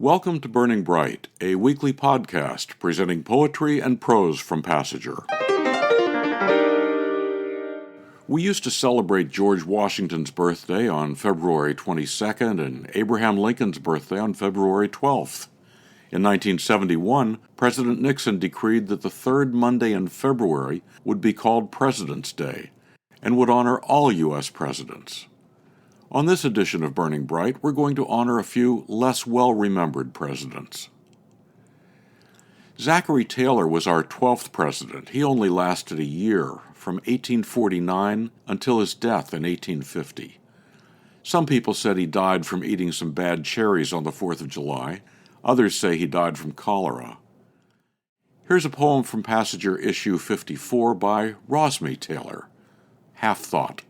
Welcome to Burning Bright, a weekly podcast presenting poetry and prose from Passager. We used to celebrate George Washington's birthday on February 22nd and Abraham Lincoln's birthday on February 12th. In 1971, President Nixon decreed that the third Monday in February would be called President's Day and would honor all U.S. presidents. On this edition of Burning Bright, we're going to honor a few less well-remembered presidents. Rossme Taylor was our 12th president. He only lasted a year, from 1849 until his death in 1850. Some people said he died from eating some bad cherries on the 4th of July. Others say he died from cholera. Here's a poem from Passager issue 54 by Rossme Taylor, Half Thought.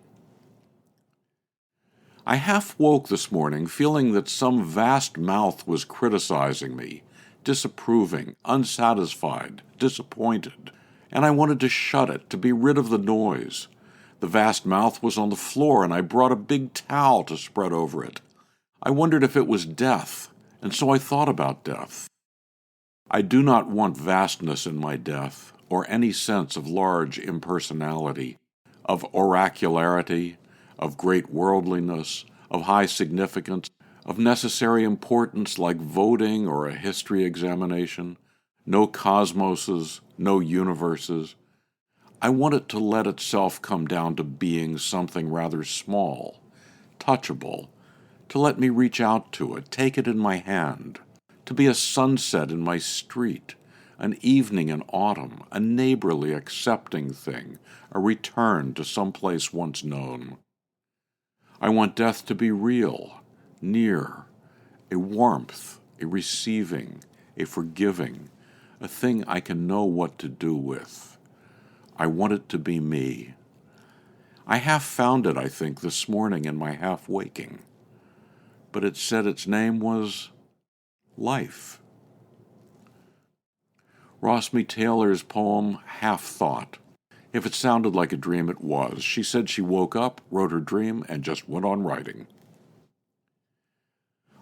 I half woke this morning feeling that some vast mouth was criticizing me, disapproving, unsatisfied, disappointed, and I wanted to shut it, to be rid of the noise. The vast mouth was on the floor, and I brought a big towel to spread over it. I wondered if it was death, and so I thought about death. I do not want vastness in my death, or any sense of large impersonality, of oracularity, of great worldliness, of high significance, of necessary importance like voting or a history examination, no cosmoses, no universes. I want it to let itself come down to being something rather small, touchable, to let me reach out to it, take it in my hand, to be a sunset in my street, an evening in autumn, a neighborly accepting thing, a return to some place once known. I want death to be real, near, a warmth, a receiving, a forgiving, a thing I can know what to do with. I want it to be me. I half found it, I think, this morning in my half-waking. But it said its name was life. Rossme Taylor's poem, Half Thought. If it sounded like a dream, it was. She said she woke up, wrote her dream, and just went on writing.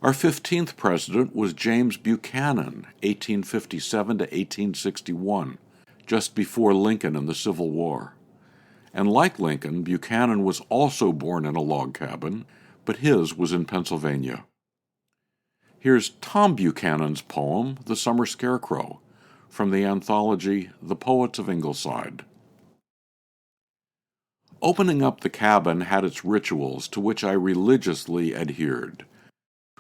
Our 15th president was James Buchanan, 1857 to 1861, just before Lincoln and the Civil War. And like Lincoln, Buchanan was also born in a log cabin, but his was in Pennsylvania. Here's Tom Buchanan's poem, The Summer Scarecrow, from the anthology The Poets of Ingleside. Opening up the cabin had its rituals to which I religiously adhered.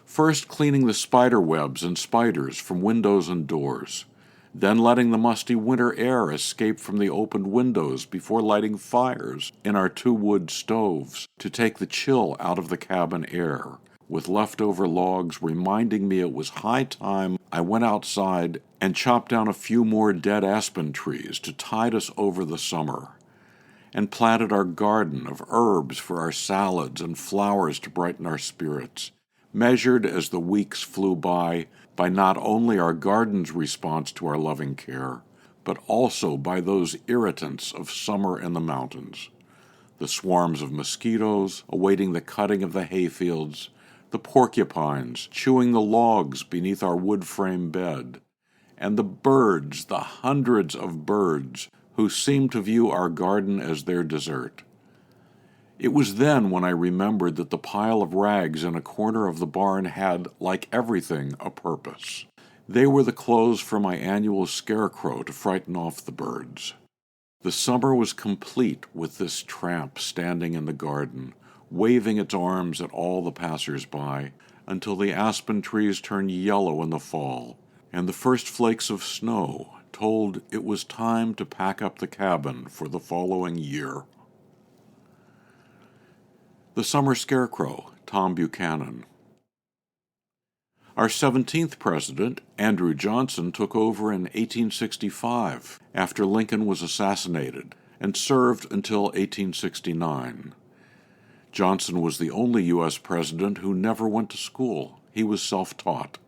First cleaning the spider webs and spiders from windows and doors, then letting the musty winter air escape from the opened windows before lighting fires in our 2 wood stoves to take the chill out of the cabin air, with leftover logs reminding me it was high time I went outside and chopped down a few more dead aspen trees to tide us over the summer, and planted our garden of herbs for our salads and flowers to brighten our spirits, measured as the weeks flew by not only our garden's response to our loving care, but also by those irritants of summer in the mountains, the swarms of mosquitoes awaiting the cutting of the hayfields, the porcupines chewing the logs beneath our wood frame bed, and the birds, the hundreds of birds, who seemed to view our garden as their dessert. It was then when I remembered that the pile of rags in a corner of the barn had, like everything, a purpose. They were the clothes for my annual scarecrow to frighten off the birds. The summer was complete with this tramp standing in the garden, waving its arms at all the passers-by, until the aspen trees turned yellow in the fall, and the first flakes of snow told it was time to pack up the cabin for the following year. The Summer Scarecrow, Tom Buchanan. Our 17th president, Andrew Johnson, took over in 1865 after Lincoln was assassinated and served until 1869. Johnson was the only U.S. president who never went to school. He was self-taught.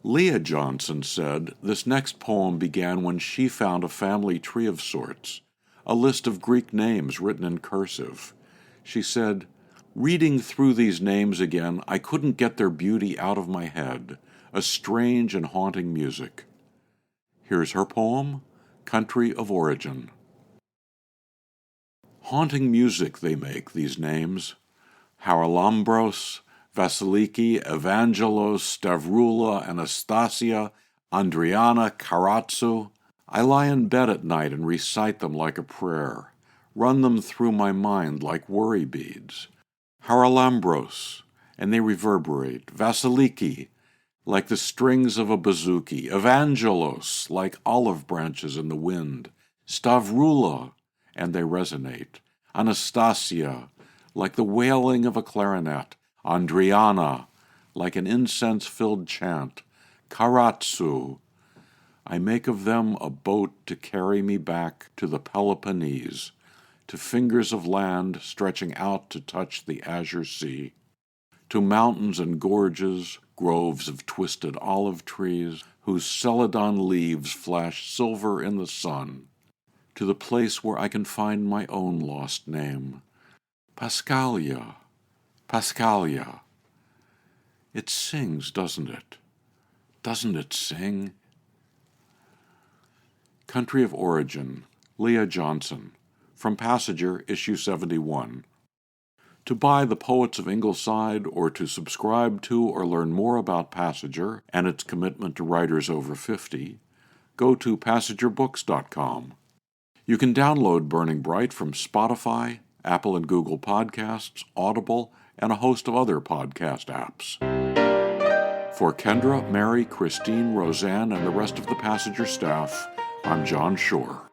Leah Johnson said this next poem began when she found a family tree of sorts, a list of Greek names written in cursive. She said, Reading through these names again, I couldn't get their beauty out of my head, a strange and haunting music. Here's her poem, Country of Origin. Haunting music they make, these names. Haralambos, Vasiliki, Evangelos, Stavroula, Anastasia, Andriana, Karatsu. I lie in bed at night and recite them like a prayer, run them through my mind like worry beads. Haralambos, and they reverberate. Vasiliki, like the strings of a bouzouki. Evangelos, like olive branches in the wind. Stavroula, and they resonate. Anastasia, like the wailing of a clarinet. Andriana, like an incense-filled chant. Karatsu, I make of them a boat to carry me back to the Peloponnese, to fingers of land stretching out to touch the azure sea, to mountains and gorges, groves of twisted olive trees, whose celadon leaves flash silver in the sun, to the place where I can find my own lost name. Pascalia, Pascalia. It sings, doesn't it? Doesn't it sing? Country of Origin, Leah Johnson, from Passenger, issue 71. To buy The Poets of Ingleside or to subscribe to or learn more about Passenger and its commitment to writers over 50, go to PassengerBooks.com. You can download Burning Bright from Spotify, Apple and Google Podcasts, Audible, and a host of other podcast apps. For Kendra, Mary, Christine, Roseanne, and the rest of the Passenger staff, I'm John Shore.